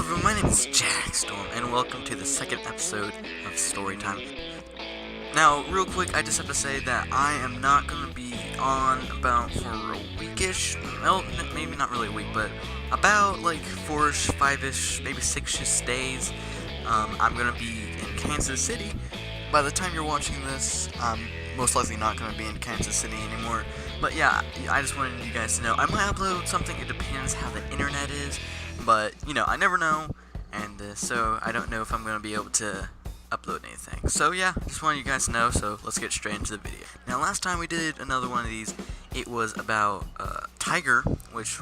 everyone, my name is Jack Storm, and welcome to the second episode of Storytime. Now, real quick, I just have to say that I am not going to be on about for a weekish, well, maybe not really a week, but about like 4-ish, 5-ish, maybe 6-ish days. I'm going to be in Kansas City. By the time you're watching this, I'm most likely not going to be in Kansas City anymore. But yeah, I just wanted you guys to know, I might upload something, it depends how the internet is. But, I never know, and so I don't know if I'm going to be able to upload anything. So yeah, just wanted you guys to know, so let's get straight into the video. Now, last time we did another one of these, it was about Tiger, which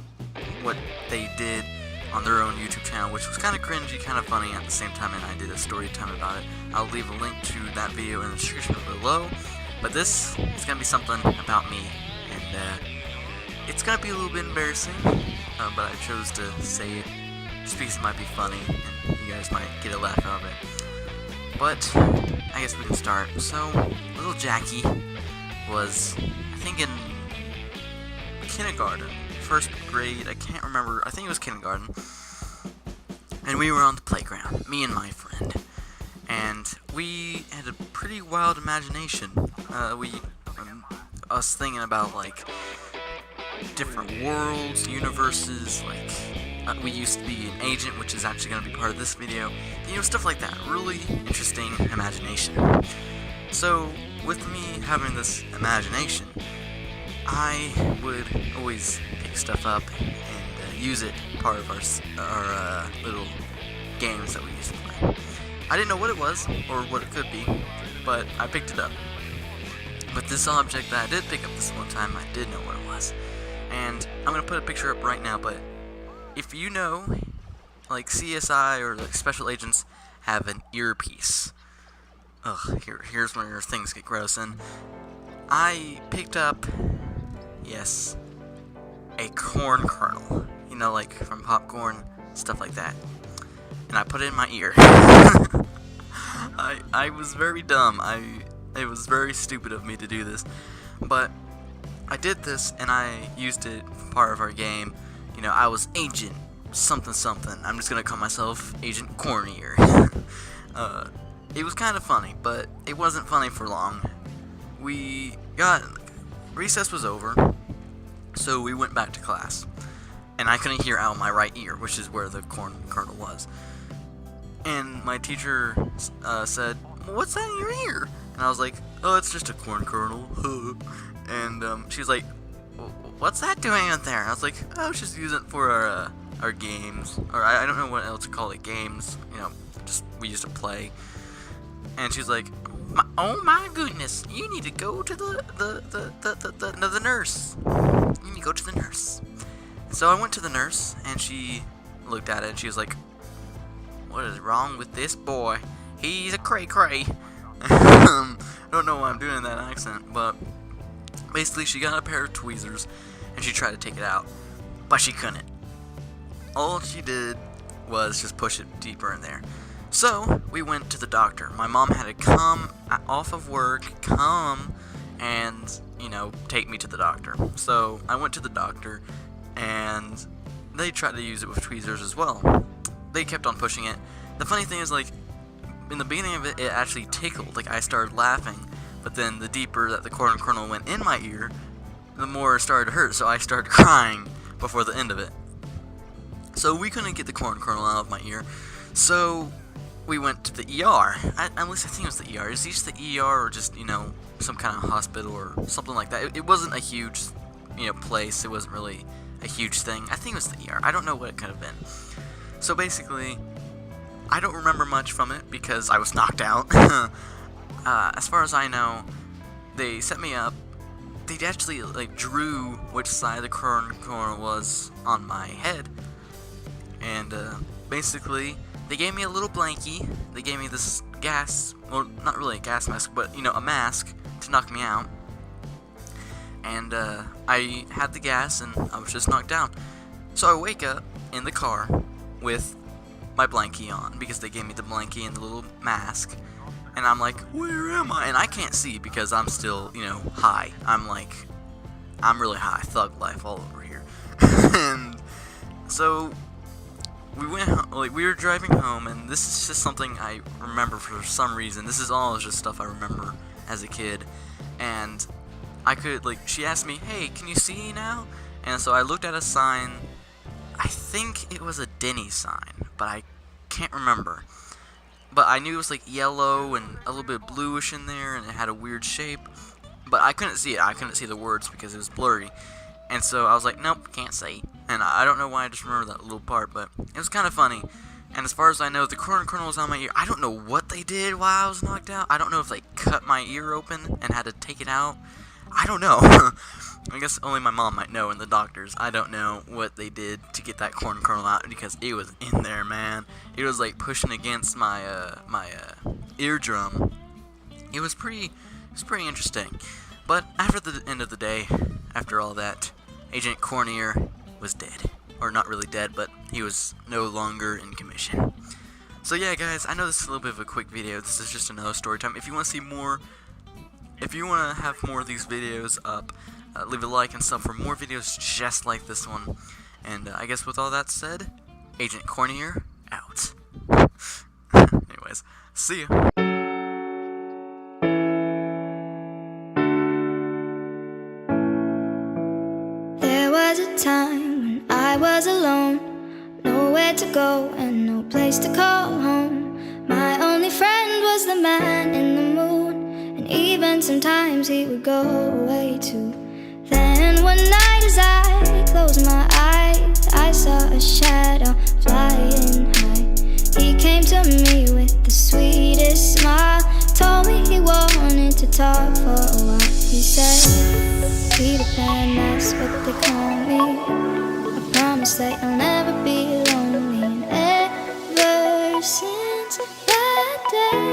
what they did on their own YouTube channel, which was kind of cringy, kind of funny at the same time, and I did a story time about it. I'll leave a link to that video in the description below, but this is going to be something about me, and it's going to be a little bit embarrassing, but I chose to say it just because it might be funny, and you guys might get a laugh out of it. But, I guess we can start. So, little Jackie was, I think in kindergarten, first grade, I can't remember, I think it was kindergarten, and we were on the playground, me and my friend, and we had a pretty wild imagination. Us thinking about, like, different worlds, universes, like, we used to be an agent, which is actually going to be part of this video, stuff like that. Really interesting imagination. So, with me having this imagination, I would always pick stuff up and use it part of our little games that we used to play. I didn't know what it was, or what it could be, but I picked it up. But this object that I did pick up this one time, I did know what it was. And I'm going to put a picture up right now, but if you know, like CSI or like special agents have an earpiece. Here's where things get gross. And I picked up, yes, a corn kernel. Like from popcorn, stuff like that. And I put it in my ear. I was very dumb. It was very stupid of me to do this. But I did this, and I used it for part of our game. I was Agent something. I'm just gonna call myself Agent Corn Ear. It was kind of funny, but it wasn't funny for long. Recess was over, so we went back to class, and I couldn't hear out of my right ear, which is where the corn kernel was. And my teacher said, "What's that in your ear?" And I was like, "Oh, it's just a corn kernel." And she was like, "What's that doing out there?" I was like, "Oh, I was just using it for our games, or I don't know what else to call it, games. Just we used to play." And she's like, "Oh my goodness, you need to go to the nurse. You need to go to the nurse." So I went to the nurse, and she looked at it, and she was like, "What is wrong with this boy? He's a cray-cray." I don't know why I'm doing that accent, but basically she got a pair of tweezers, and she tried to take it out, but she couldn't. All she did was just push it deeper in there. So, we went to the doctor. My mom had to come off of work, and, take me to the doctor. So, I went to the doctor, and they tried to use it with tweezers as well. They kept on pushing it. The funny thing is, like, in the beginning of it, it actually tickled. Like, I started laughing, but then the deeper that the corn kernel went in my ear, the more it started to hurt, so I started crying before the end of it. So we couldn't get the corn kernel out of my ear, so we went to the ER. At least I think it was the ER. Is it just the ER or just, some kind of hospital or something like that? It wasn't a huge, place. It wasn't really a huge thing. I think it was the ER. I don't know what it could have been. So basically, I don't remember much from it because I was knocked out. As far as I know, they set me up. They actually drew which side the corn kernel was on my head, and basically they gave me a little blankie. They gave me this gas, well, not really a gas mask, but a mask to knock me out. And I had the gas, and I was just knocked down. So I wake up in the car with my blankie on because they gave me the blankie and the little mask. And I'm like, where am I? And I can't see because I'm still, high. I'm really high. Thug life all over here. And so we were driving home, and this is just something I remember for some reason. This is all just stuff I remember as a kid, and she asked me, "Hey, can you see now?" And so I looked at a sign. I think it was a Denny's sign, but I can't remember. But I knew it was like yellow and a little bit bluish in there, and it had a weird shape. But I couldn't see it. I couldn't see the words because it was blurry. And so I was like, nope, can't see. And I don't know why I just remember that little part, but it was kind of funny. And as far as I know, the corn kernel was on my ear. I don't know what they did while I was knocked out. I don't know if they cut my ear open and had to take it out. I don't know. I guess only my mom might know and the doctors. I don't know what they did to get that corn kernel out because it was in there, man. It was like pushing against my eardrum. It was pretty interesting. But after the end of the day, after all that, Agent Cornier was dead. Or not really dead, but he was no longer in commission. So yeah, guys, I know this is a little bit of a quick video. This is just another story time. If you want to see more, if you want to have more of these videos up, leave a like and sub for more videos just like this one. And I guess with all that said, Agent Cornier out. Anyways, see ya. There was a time when I was alone, nowhere to go and no place to call home. My only friend was the man in the moon, and even sometimes he would go away too. Then one night as I closed my eyes, I saw a shadow flying high. He came to me with the sweetest smile, told me he wanted to talk for a while. He said, Peter Pan, that's what they call me. I promise that you'll never be lonely. And ever since that day,